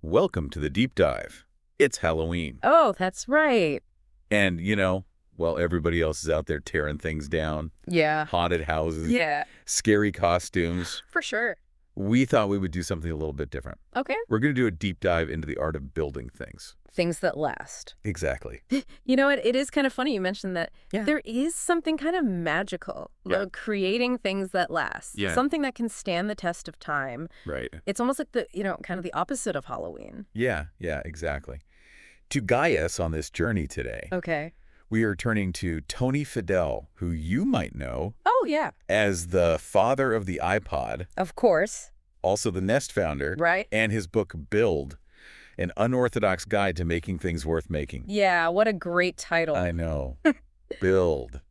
welcome to the deep dive. It's Halloween. Oh, that's right. And, while everybody else is out there tearing things down, Yeah. haunted houses, Yeah, scary costumes, for sure. we thought we would do something a little bit different. Okay. We're going to do a deep dive into the art of building things. Things that last. Exactly. You know what? It is kind of funny you mentioned that. Yeah. There is something kind of magical about creating things that last. Yeah. Something that can stand the test of time. Right. It's almost like kind of the opposite of Halloween. Yeah, exactly. To guide us on this journey today, Okay. we are turning to Tony Fadell, who you might know Oh, yeah. as the father of the iPod, Of course. also the Nest founder, Right? and his book Build, an unorthodox guide to making things worth making. Yeah, what a great title. I know. Build.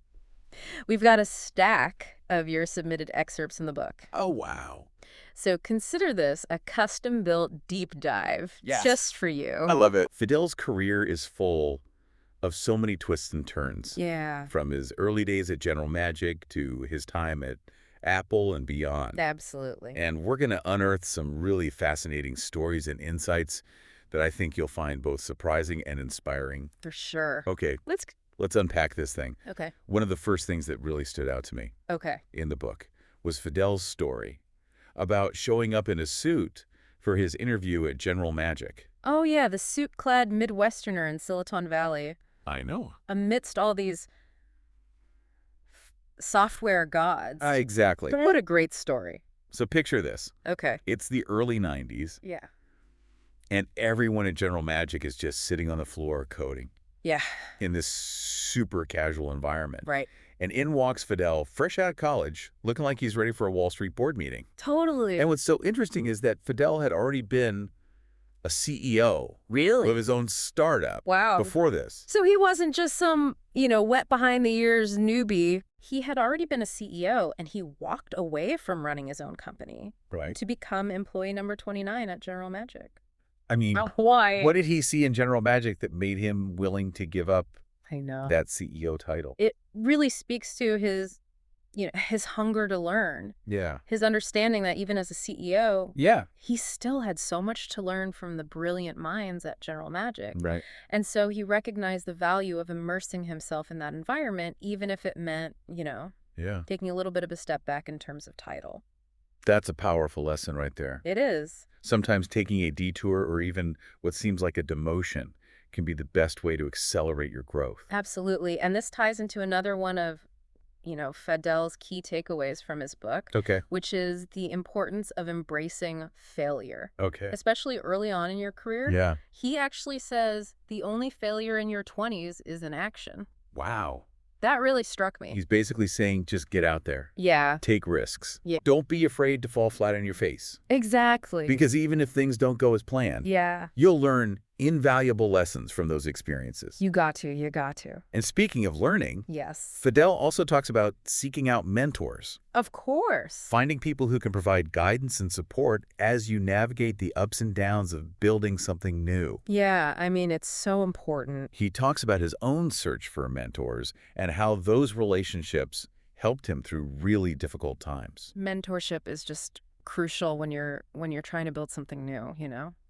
We've got a stack of your submitted excerpts in the book. Oh, wow. So consider this a custom-built deep dive just for you. I love it. Fadell's career is full of so many twists and turns. Yeah, From his early days at General Magic to his time at Apple and beyond. absolutely. And we're going to unearth some really fascinating stories and insights that I think you'll find both surprising and inspiring. For sure. Okay, Let's. let's unpack this thing. Okay. One of the first things that really stood out to me Okay. in the book was Fadell's story about showing up in a suit for his interview at General Magic. Oh, yeah, the suit-clad Midwesterner in Silicon Valley, I know. amidst all these software gods. Exactly. What a great story. So picture this. Okay. It's the early 90s, Yeah. and everyone at General Magic is just sitting on the floor coding Yeah. in this super casual environment. Right. And in walks Fadell, fresh out of college, looking like he's ready for a Wall Street board meeting. Totally. And what's so interesting is that Fadell had already been a CEO Really? of his own startup Wow. before this. So he wasn't just some, wet behind the ears newbie. He had already been a CEO, and he walked away from running his own company Right. to become employee number 29 at General Magic. I mean, Why? what did he see in General Magic that made him willing to give up I know. that CEO title? It really speaks to his hunger to learn, Yeah. his understanding that even as a CEO, Yeah. he still had so much to learn from the brilliant minds at General Magic. Right. And so he recognized the value of immersing himself in that environment, even if it meant, Yeah. taking a little bit of a step back in terms of title. That's a powerful lesson right there. It is. Sometimes taking a detour or even what seems like a demotion can be the best way to accelerate your growth. Absolutely. And this ties into another one of, Fadell's key takeaways from his book, Okay. which is the importance of embracing failure, Okay. especially early on in your career. Yeah. He actually says the only failure in your 20s is inaction. Wow. That really struck me. He's basically saying just get out there. Yeah, Take risks. Yeah. Don't be afraid to fall flat on your face. exactly. Because even if things don't go as planned, Yeah, you'll learn invaluable lessons from those experiences. you got to. And speaking of learning, Yes. Fadell also talks about seeking out mentors, Of course. finding people who can provide guidance and support as you navigate the ups and downs of building something new. Yeah, I mean, it's so important. He talks about his own search for mentors and how those relationships helped him through really difficult times. Mentorship is just crucial when you're trying to build something new,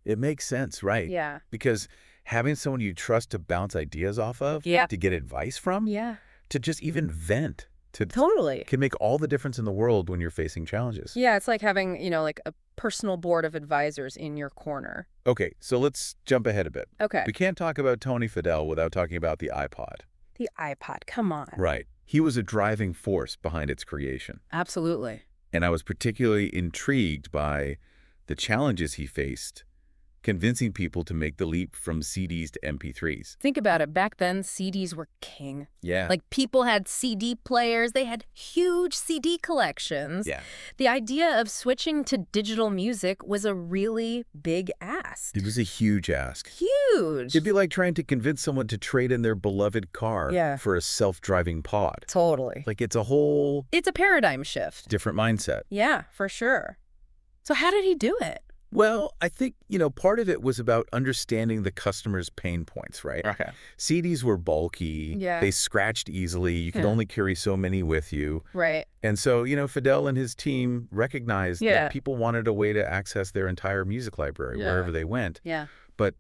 It makes sense, right? Yeah. Because having someone you trust to bounce ideas off of, Yeah. to get advice from, Yeah. to just even vent, Totally. can make all the difference in the world when you're facing challenges. Yeah, it's like having, like a personal board of advisors in your corner. Okay, so let's jump ahead a bit. Okay. We can't talk about Tony Fadell without talking about the iPod. The iPod, come on. Right. He was a driving force behind its creation. Absolutely. And I was particularly intrigued by the challenges he faced convincing people to make the leap from CDs to MP3s. Think about it. Back then, CDs were king. Yeah. Like, people had CD players. They had huge CD collections. Yeah. The idea of switching to digital music was a really big ask. It was a huge ask. Huge. It'd be like trying to convince someone to trade in their beloved car for a self-driving pod. Totally. Like, it's a whole It's a paradigm shift. different mindset. Yeah, for sure. So how did he do it? Well, I think, part of it was about understanding the customer's pain points, right? Okay. CDs were bulky. Yeah. They scratched easily. You could Yeah. only carry so many with you. Right. And so, Fadell and his team recognized Yeah. that people wanted a way to access their entire music library Yeah. wherever they went. Yeah. But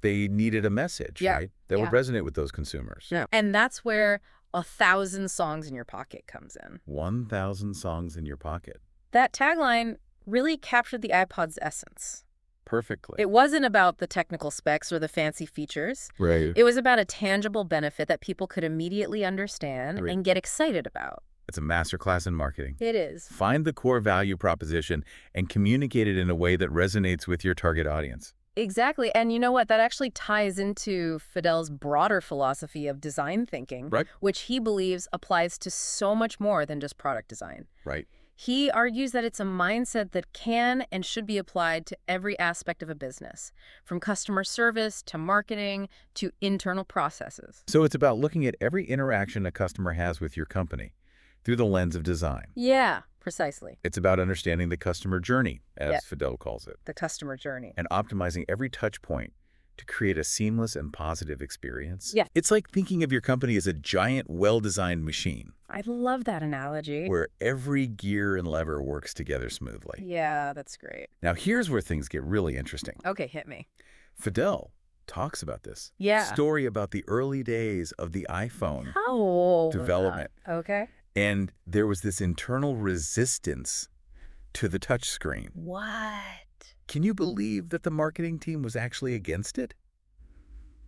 they needed a message, Yeah. right? That would Yeah. resonate with those consumers. Yeah. And that's where 1,000 songs in your pocket comes in. 1,000 songs in your pocket. That tagline really captured the iPod's essence. Perfectly. It wasn't about the technical specs or the fancy features. Right. It was about a tangible benefit that people could immediately understand Right. and get excited about. It's a masterclass in marketing. It is. Find the core value proposition and communicate it in a way that resonates with your target audience. Exactly. And you know what? That actually ties into Fadell's broader philosophy of design thinking, Right. which he believes applies to so much more than just product design. Right. He argues that it's a mindset that can and should be applied to every aspect of a business, from customer service to marketing to internal processes. So it's about looking at every interaction a customer has with your company through the lens of design. Yeah, precisely. It's about understanding the customer journey, as Fadell calls it, The customer journey. and optimizing every touch point to create a seamless and positive experience. Yeah. It's like thinking of your company as a giant, well-designed machine I love that analogy. where every gear and lever works together smoothly. Yeah, that's great. Now, here's where things get really interesting. Okay, hit me. Fadell talks about this. Yeah. Story about the early days of the iPhone How old was development. that? Okay. And there was this internal resistance to the touchscreen. What? Can you believe that the marketing team was actually against it?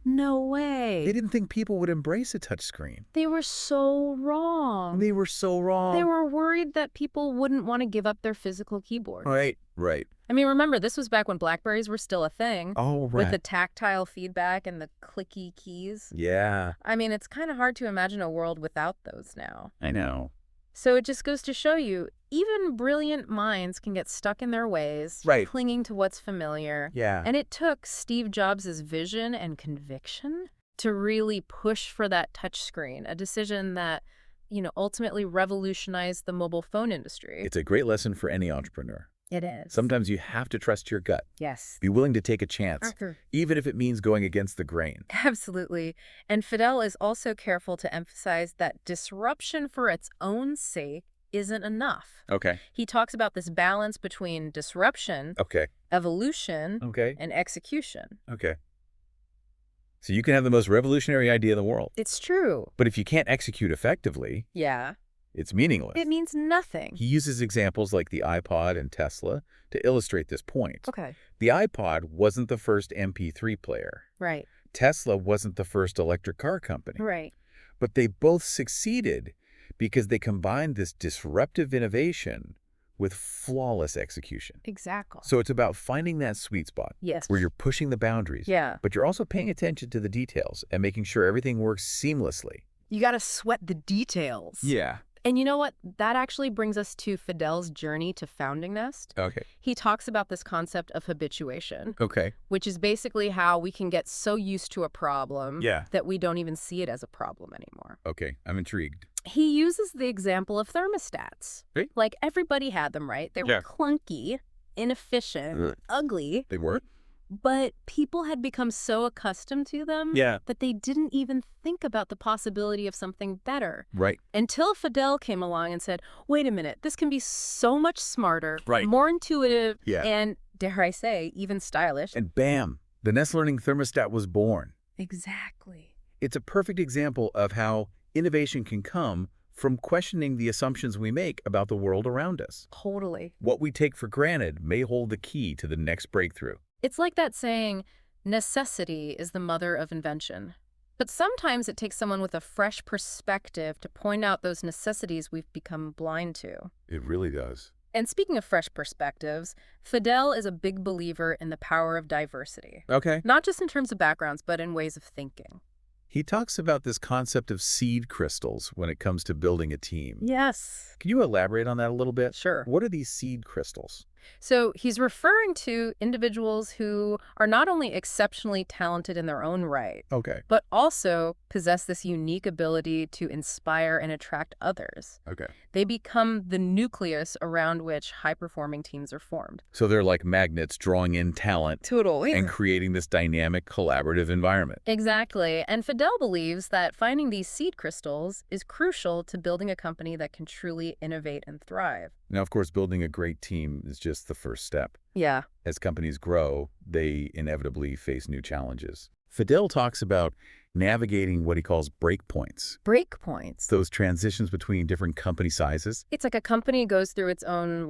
No way. They didn't think people would embrace a touchscreen. They were so wrong. They were so wrong. They were worried that people wouldn't want to give up their physical keyboard. Right, right. I mean, remember, this was back when BlackBerries were still a thing. Oh, right. With the tactile feedback and the clicky keys. Yeah, I mean, it's kind of hard to imagine a world without those now. I know. So it just goes to show you, even brilliant minds can get stuck in their ways, Right. clinging to what's familiar. Yeah. And it took Steve Jobs' vision and conviction to really push for that touchscreen, a decision that, ultimately revolutionized the mobile phone industry. It's a great lesson for any entrepreneur. It is. Sometimes you have to trust your gut. Yes. Be willing to take a chance, even if it means going against the grain. Absolutely. And Fadell is also careful to emphasize that disruption for its own sake isn't enough. Okay. He talks about this balance between disruption, Okay. evolution, Okay. and execution. Okay. So you can have the most revolutionary idea in the world, It's true. but if you can't execute effectively, Yeah. it's meaningless. It means nothing. He uses examples like the iPod and Tesla to illustrate this point. Okay. The iPod wasn't the first MP3 player. Right. Tesla wasn't the first electric car company. Right. But they both succeeded because they combined this disruptive innovation with flawless execution. Exactly. So it's about finding that sweet spot Yes. where you're pushing the boundaries, Yeah. but you're also paying attention to the details and making sure everything works seamlessly. You got to sweat the details. Yeah. And you know what? That actually brings us to Fadell's journey to founding Nest. Okay. He talks about this concept of habituation, Okay. which is basically how we can get so used to a problem Yeah. that we don't even see it as a problem anymore. Okay. I'm intrigued. He uses the example of thermostats. Right. Like, everybody had them, right? They were Yeah. clunky, inefficient, Ugh. ugly, They were? but people had become so accustomed to them Yeah. that they didn't even think about the possibility of something better. Right. Until Fadell came along and said, wait a minute, this can be so much smarter, Right. more intuitive, Yeah. and, dare I say, even stylish. And bam, the Nest Learning Thermostat was born. Exactly. It's a perfect example of how innovation can come from questioning the assumptions we make about the world around us. Totally. What we take for granted may hold the key to the next breakthrough. It's like that saying, necessity is the mother of invention. But sometimes it takes someone with a fresh perspective to point out those necessities we've become blind to. It really does. And speaking of fresh perspectives, Fadell is a big believer in the power of diversity. Okay. Not just in terms of backgrounds, but in ways of thinking. He talks about this concept of seed crystals when it comes to building a team. Yes. Can you elaborate on that a little bit? Sure. What are these seed crystals? So he's referring to individuals who are not only exceptionally talented in their own right, Okay. but also possess this unique ability to inspire and attract others. Okay. They become the nucleus around which high-performing teams are formed. So they're like magnets drawing in talent Totally. and creating this dynamic, collaborative environment. Exactly. And Fadell believes that finding these seed crystals is crucial to building a company that can truly innovate and thrive. Now, of course, building a great team is just the first step. Yeah. As companies grow, they inevitably face new challenges. Fadell talks about navigating what he calls breakpoints, Breakpoints. those transitions between different company sizes. It's like a company goes through its own,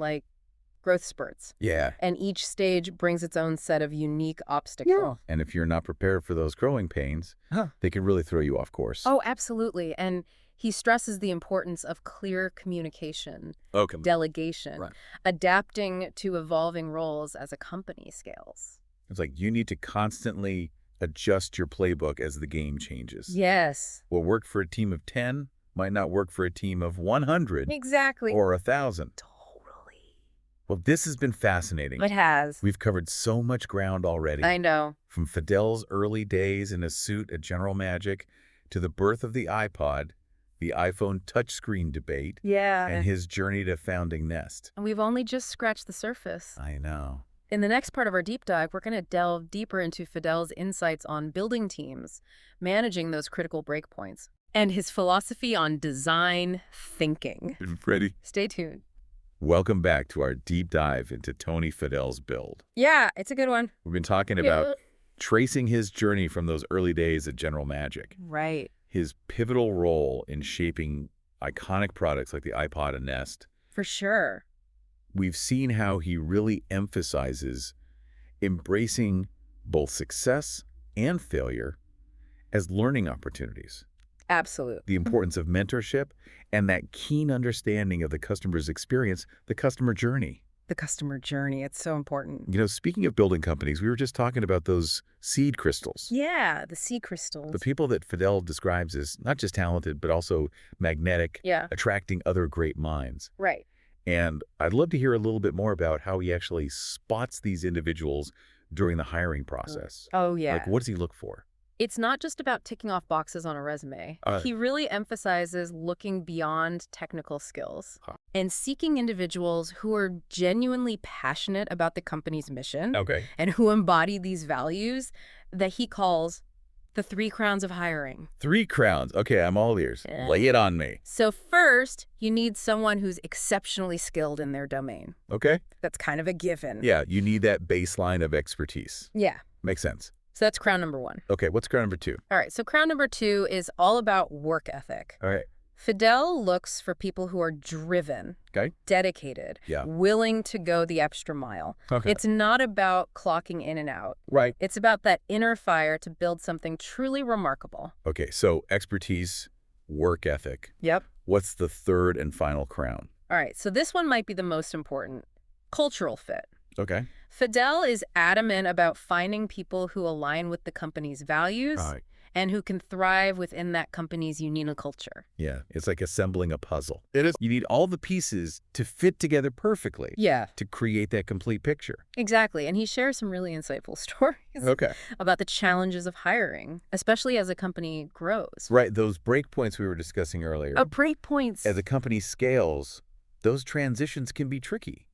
growth spurts. Yeah. And each stage brings its own set of unique obstacles. And if you're not prepared for those growing pains, they can really throw you off course. Oh, absolutely. And he stresses the importance of clear communication, Okay. delegation, Right. adapting to evolving roles as a company scales. It's like you need to constantly adjust your playbook as the game changes. Yes. What worked for a team of 10 might not work for a team of 100 Exactly. or 1,000. Totally. Well, this has been fascinating. It has. We've covered so much ground already. I know. From Fadell's early days in a suit at General Magic to the birth of the iPod, the iPhone touchscreen debate, Yeah. and his journey to founding Nest. And we've only just scratched the surface. I know. In the next part of our deep dive, we're going to delve deeper into Fadell's insights on building teams, managing those critical breakpoints, and his philosophy on design thinking. Ready? Stay tuned. Welcome back to our deep dive into Tony Fadell's build. Yeah, it's a good one. We've been talking about tracing his journey from those early days at General Magic, Right. his pivotal role in shaping iconic products like the iPod and Nest. For sure. We've seen how he really emphasizes embracing both success and failure as learning opportunities, Absolutely. the importance of mentorship, and that keen understanding of the customer's experience, the customer journey. The customer journey, it's so important. You know, speaking of building companies, we were just talking about those seed crystals. Yeah, the sea crystals. The people that Fadell describes as not just talented, but also magnetic, Yeah, attracting other great minds. right. And I'd love to hear a little bit more about how he actually spots these individuals during the hiring process. Oh, yeah. Like, what does he look for? It's not just about ticking off boxes on a resume. He really emphasizes looking beyond technical skills and seeking individuals who are genuinely passionate about the company's mission Okay. and who embody these values that he calls the 3 crowns of hiring. 3 crowns. Okay, I'm all ears. Yeah. Lay it on me. So first, you need someone who's exceptionally skilled in their domain. Okay? That's kind of a given. Yeah, you need that baseline of expertise. Yeah. Makes sense. So that's crown number 1. Okay, what's crown number 2? All right, so crown number 2 is all about work ethic. All right. Fadell looks for people who are driven, Okay. dedicated, Yeah. willing to go the extra mile. Okay. It's not about clocking in and out. Right. It's about that inner fire to build something truly remarkable. Okay, so expertise, work ethic. Yep. What's the third and final crown? All right, so this one might be the most important. Cultural fit. Okay. Fadell is adamant about finding people who align with the company's values All right. and who can thrive within that company's unique culture. Yeah, it's like assembling a puzzle. It is. You need all the pieces to fit together perfectly Yeah, to create that complete picture. exactly. And he shares some really insightful stories Okay. about the challenges of hiring, especially as a company grows. Right, those breakpoints we were discussing earlier. Break points. As a company scales, those transitions can be tricky.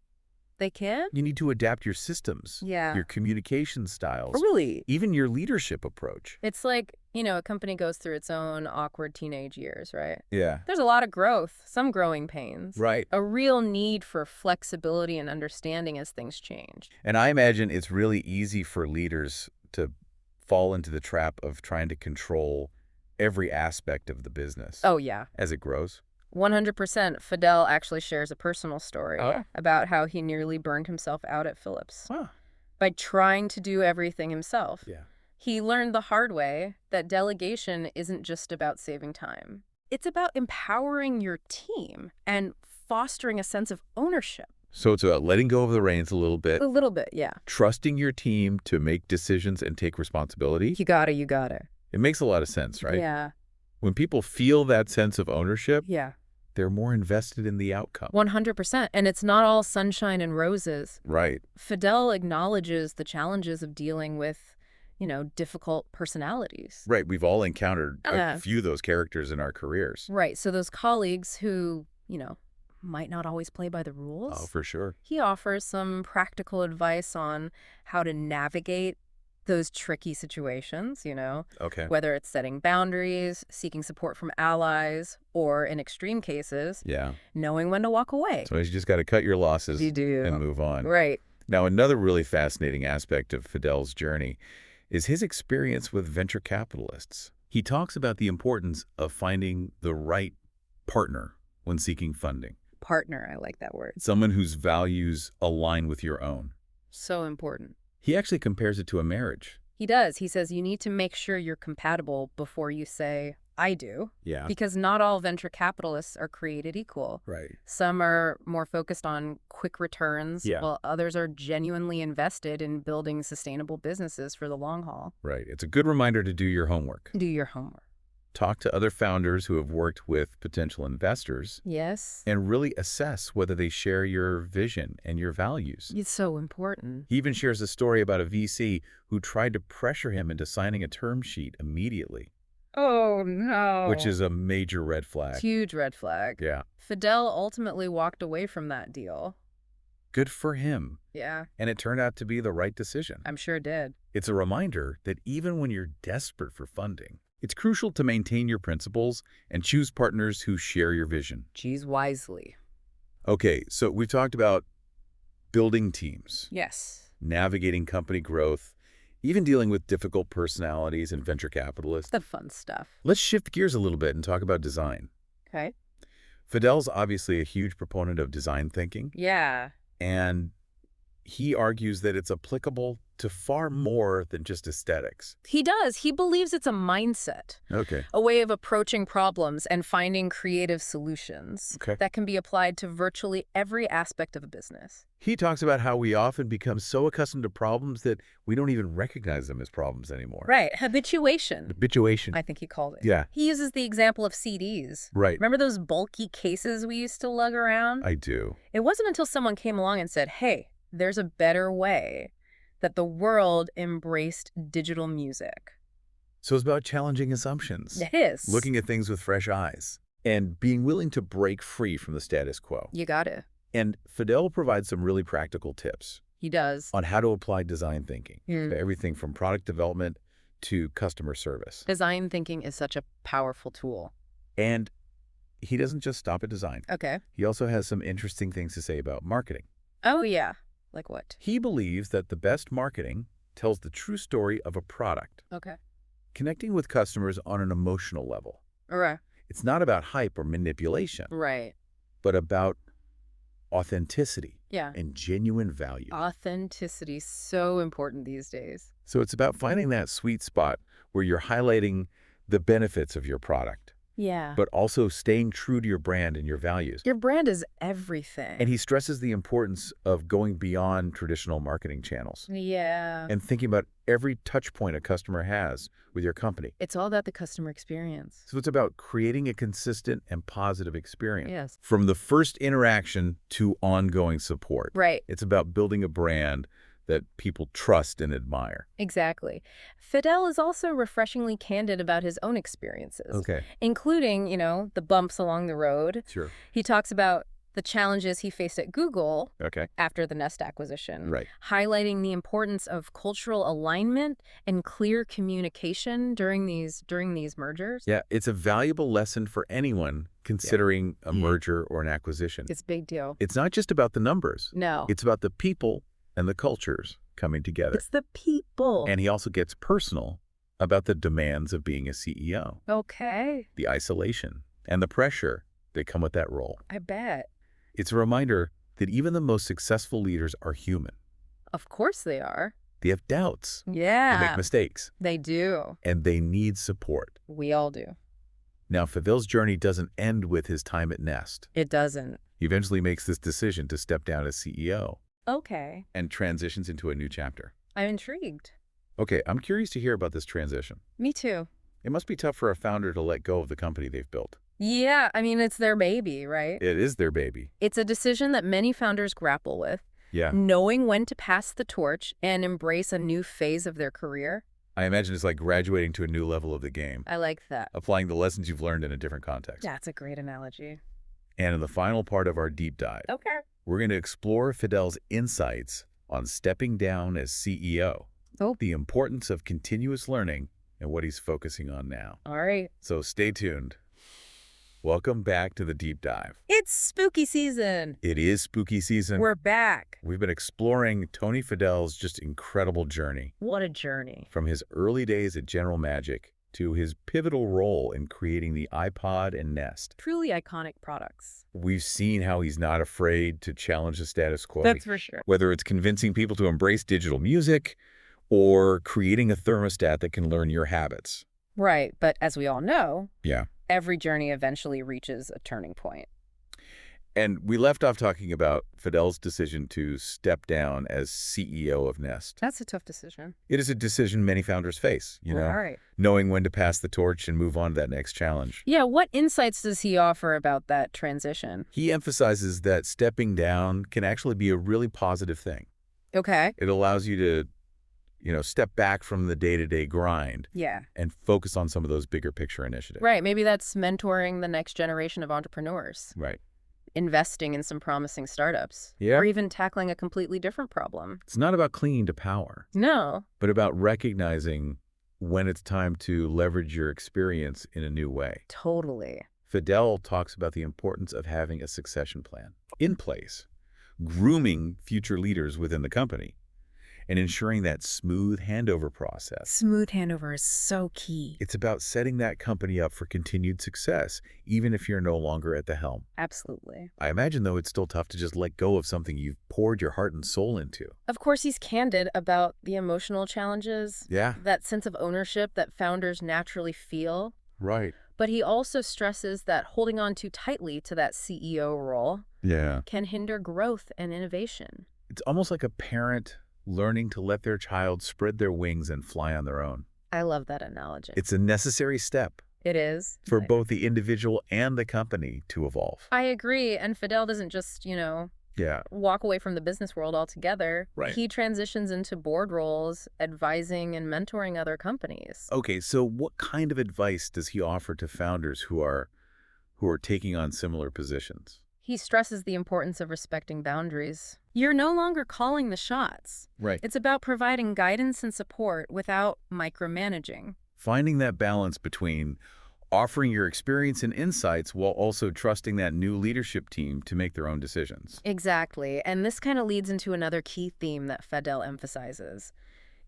They can? You need to adapt your systems, Yeah. your communication styles, Really? even your leadership approach. It's like, a company goes through its own awkward teenage years, right? Yeah. There's a lot of growth, some growing pains. Right. A real need for flexibility and understanding as things change. And I imagine it's really easy for leaders to fall into the trap of trying to control every aspect of the business Oh, yeah. as it grows. 100%. Fadell actually shares a personal story Oh, yeah? about how he nearly burned himself out at Philips Wow. by trying to do everything himself. Yeah. He learned the hard way that delegation isn't just about saving time. It's about empowering your team and fostering a sense of ownership. So it's about letting go of the reins a little bit, A little bit, yeah. trusting your team to make decisions and take responsibility. You got it. It makes a lot of sense, right? Yeah, When people feel that sense of ownership, yeah. They're more invested in the outcome. 100%. And it's not all sunshine and roses. Right. Fadell acknowledges the challenges of dealing with, difficult personalities. Right. We've all encountered a few of those characters in our careers. Right. So those colleagues who, might not always play by the Oh, rules. for sure. He offers some practical advice on how to navigate those tricky situations, Okay. whether it's setting boundaries, seeking support from allies, or in extreme cases, Yeah. knowing when to walk away. So you just got to cut your losses You do. and move on. Right. Now, another really fascinating aspect of Fadell's journey is his experience with venture capitalists. He talks about the importance of finding the right partner when seeking funding. Partner, I like that word. Someone whose values align with your own. So important. He actually compares it to a marriage. He does. He says you need to make sure you're compatible before you say, I do. Yeah. Because not all venture capitalists are created equal. Right. Some are more focused on quick returns, Yeah. while others are genuinely invested in building sustainable businesses for the long haul. Right. It's a good reminder to do your homework. Do your homework. Talk to other founders who have worked with potential investors. Yes. And really assess whether they share your vision and your values. It's so important. He even shares a story about a VC who tried to pressure him into signing a term sheet immediately. Oh, no. Which is a major red flag. Huge red flag. Yeah. Fadell ultimately walked away from that deal. Good for him. Yeah. And it turned out to be the right decision. I'm sure it did. It's a reminder that even when you're desperate for funding, it's crucial to maintain your principles and choose partners who share your vision. Choose wisely. Okay, so we've talked about building teams, Yes. navigating company growth, even dealing with difficult personalities and venture capitalists. The fun stuff. Let's shift gears a little bit and talk about design. Okay. Fadell's obviously a huge proponent of design thinking, Yeah. and he argues that it's applicable to far more than just aesthetics. He does. He believes it's a mindset, Okay. a way of approaching problems and finding creative solutions Okay. that can be applied to virtually every aspect of a business. He talks about how we often become so accustomed to problems that we don't even recognize them as problems anymore. Right. Habituation, Habituation. I think he called it. Yeah. He uses the example of CDs. Right. Remember those bulky cases we used to lug around? I do. It wasn't until someone came along and said, hey, there's a better way, that the world embraced digital music. So it's about challenging assumptions. It is. Looking at things with fresh eyes. And being willing to break free from the status quo. You got it. And Fadell provides some really practical tips He does. on how to apply design thinking. Hmm. To everything from product development to customer service. Design thinking is such a powerful tool. And he doesn't just stop at design. Okay. He also has some interesting things to say about marketing. Oh, yeah. Like what? He believes that the best marketing tells the true story of a product, Okay. connecting with customers on an emotional level. All right. It's not about hype or manipulation, Right. but about authenticity Yeah. and genuine value. Authenticity, so important these days. So it's about finding that sweet spot where you're highlighting the benefits of your product, Yeah. but also staying true to your brand and your values. Your brand is everything. And he stresses the importance of going beyond traditional marketing channels Yeah. and thinking about every touch point a customer has with your company. It's all about the customer experience. So it's about creating a consistent and positive experience. Yes. From the first interaction to ongoing support. Right. It's about building a brand that people trust and admire. Exactly. Fadell is also refreshingly candid about his own experiences, Okay. including, the bumps along the road. Sure. He talks about the challenges he faced at Google Okay. after the Nest acquisition, Right. highlighting the importance of cultural alignment and clear communication during these mergers. Yeah, it's a valuable lesson for anyone considering a merger or an acquisition. It's a big deal. It's not just about the numbers. No. It's about the people and the cultures coming together. It's the people. And he also gets personal about the demands of being a CEO, Okay. the isolation, and the pressure that come with that role. I bet. It's a reminder that even the most successful leaders are human. Of course they are. They have doubts. They Yeah. make mistakes. They do. And they need support. We all do. Now, Fadell's journey doesn't end with his time at Nest. It doesn't. He eventually makes this decision to step down as CEO Okay. and transitions into a new chapter. I'm intrigued. Okay, I'm curious to hear about this transition. Me too. It must be tough for a founder to let go of the company they've built. Yeah, I mean, it's their baby, right? It is their baby. It's a decision that many founders grapple with, Yeah. knowing when to pass the torch and embrace a new phase of their career. I imagine it's like graduating to a new level of the game, I like that. applying the lessons you've learned in a different context. That's a great analogy. And in the final part of our deep dive, Okay. we're going to explore Fadell's insights on stepping down as CEO, the importance of continuous learning, and what he's focusing on now. All right. So stay tuned. Welcome back to the deep dive. It's spooky season. It is spooky season. We're back. We've been exploring Tony Fadell's just incredible journey. What a journey. From his early days at General Magic to his pivotal role in creating the iPod and Nest. Truly iconic products. We've seen how he's not afraid to challenge the status quo. That's for sure. Whether it's convincing people to embrace digital music or creating a thermostat that can learn your habits. Right, but as we all know, Yeah. every journey eventually reaches a turning point. And we left off talking about Fadell's decision to step down as CEO of Nest. That's a tough decision. It is a decision many founders face, you know, Right. knowing when to pass the torch and move on to that next challenge. Yeah, what insights does he offer about that transition? He emphasizes that stepping down can actually be a really positive thing. Okay. It allows you to, step back from the day-to-day grind Yeah. and focus on some of those bigger picture initiatives. Right, maybe that's mentoring the next generation of entrepreneurs. Right. Investing in some promising startups. Yeah. Or even tackling a completely different problem. It's not about clinging to power, No. but about recognizing when it's time to leverage your experience in a new way. Totally. Fadell talks about the importance of having a succession plan in place, grooming future leaders within the company, and ensuring that smooth handover process. Smooth handover is so key. It's about setting that company up for continued success, even if you're no longer at the helm. Absolutely. I imagine, though, it's still tough to just let go of something you've poured your heart and soul into. Of course, he's candid about the emotional challenges. Yeah. That sense of ownership that founders naturally feel. Right. But he also stresses that holding on too tightly to that CEO role Yeah. can hinder growth and innovation. It's almost like a parent learning to let their child spread their wings and fly on their own. I love that analogy. It's a necessary step It is. for both the individual and the company to evolve. I agree. And Fadell doesn't just, Yeah. walk away from the business world altogether. Right. He transitions into board roles, advising and mentoring other companies. Okay, so what kind of advice does he offer to founders who are taking on similar positions? He stresses the importance of respecting boundaries. You're no longer calling the shots. Right. It's about providing guidance and support without micromanaging. Finding that balance between offering your experience and insights while also trusting that new leadership team to make their own decisions. Exactly. And this kind of leads into another key theme that Fadell emphasizes: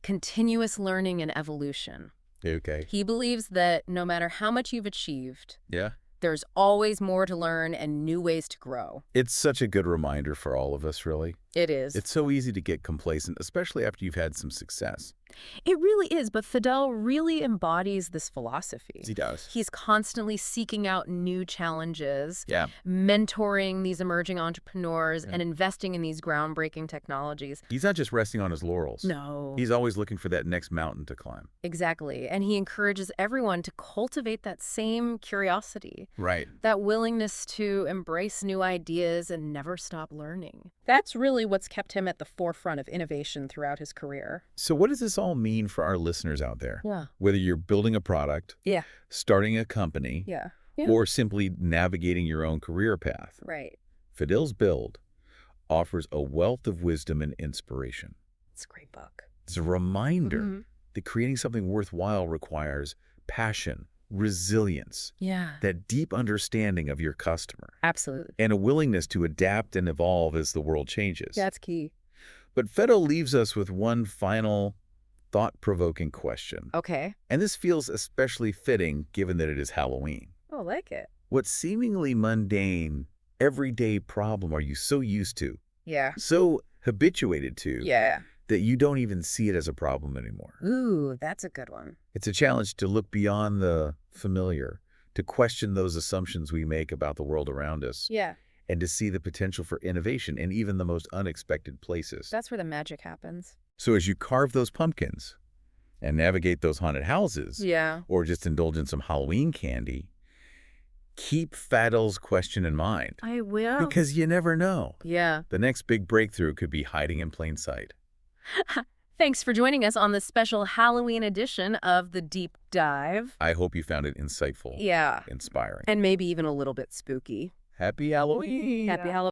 continuous learning and evolution. Okay. He believes that no matter how much you've achieved, Yeah. there's always more to learn and new ways to grow. It's such a good reminder for all of us, really. It is. It's so easy to get complacent, especially after you've had some success. It really is, but Fadell really embodies this philosophy. He does. He's constantly seeking out new challenges, Yeah. mentoring these emerging entrepreneurs, Yeah. and investing in these groundbreaking technologies. He's not just resting on his laurels. No. He's always looking for that next mountain to climb. Exactly. And he encourages everyone to cultivate that same curiosity, Right. that willingness to embrace new ideas and never stop learning. That's really what's kept him at the forefront of innovation throughout his career. So what does this all mean for our listeners out there? Yeah. Whether you're building a product, Yeah. starting a company, Yeah. or simply navigating your own career path, Right. Fadell's Build offers a wealth of wisdom and inspiration. It's a great book. It's a reminder Mhm. that creating something worthwhile requires passion, resilience, Yeah. that deep understanding of your customer, Absolutely. and a willingness to adapt and evolve as the world changes. That's key. But Fadell leaves us with one final thought-provoking question. Okay. And this feels especially fitting given that it is Halloween. Oh, I like it. What seemingly mundane, everyday problem are you so used to, Yeah. so habituated to, Yeah. that you don't even see it as a problem anymore? Ooh, that's a good one. It's a challenge to look beyond the familiar, to question those assumptions we make about the world around us, Yeah. and to see the potential for innovation in even the most unexpected places. That's where the magic happens. So as you carve those pumpkins and navigate those haunted houses, Yeah. or just indulge in some Halloween candy, keep Fadell's question in mind. I will. Because you never know. Yeah. The next big breakthrough could be hiding in plain sight. Thanks for joining us on this special Halloween edition of The Deep Dive. I hope you found it insightful. Yeah. Inspiring. And maybe even a little bit spooky. Happy Halloween! Happy Halloween.